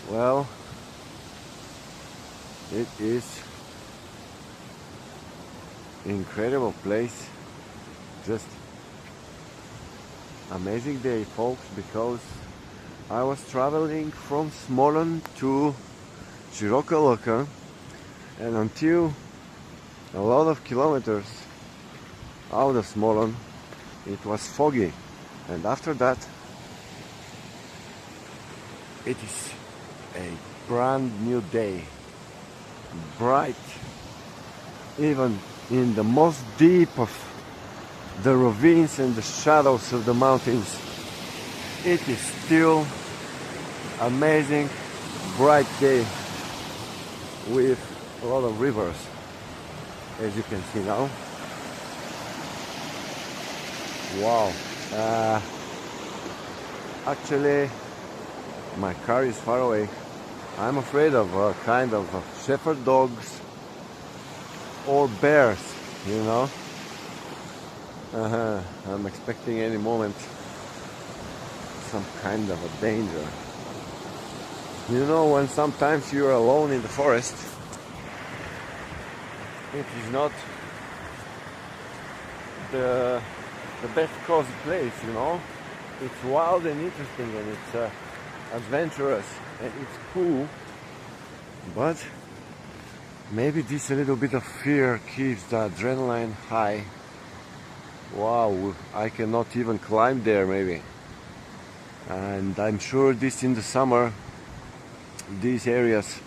Well, it is incredible place. Just amazing day, folks, because I was traveling from Smolyan to Široka Loka, and until a lot of kilometers out of Smolyan it was foggy, and after that it is a brand new day, bright, even in the most deep of the ravines and the shadows of the mountains. It is still amazing, bright day with a lot of rivers, as you can see now. Wow. Actually, my car is far away. I'm afraid of kind of shepherd dogs or bears, you know. I'm expecting any moment some kind of a danger. You know, when sometimes you're alone in the forest, it is not the best cozy place, you know. It's wild and interesting, and it's adventurous, and it's cool, but maybe this a little bit of fear keeps the adrenaline high. Wow, I cannot even climb there maybe. And I'm sure this in the summer, these areas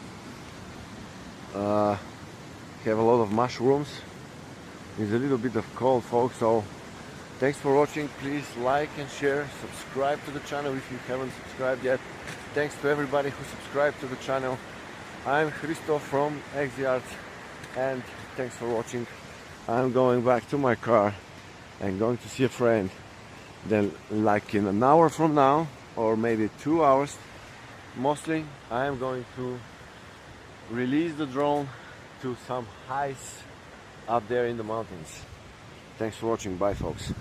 have a lot of mushrooms. It's a little bit of cold, folks, so thanks for watching. Please like and share, subscribe to the channel if you haven't subscribed yet. Thanks to everybody who subscribed to the channel. I'm Hristo from ExiArts, and thanks for watching. I'm going back to my car and going to see a friend. Then, like in an hour from now, or maybe 2 hours, mostly, I am going to release the drone to some heights up there in the mountains. Thanks for watching. Bye, folks.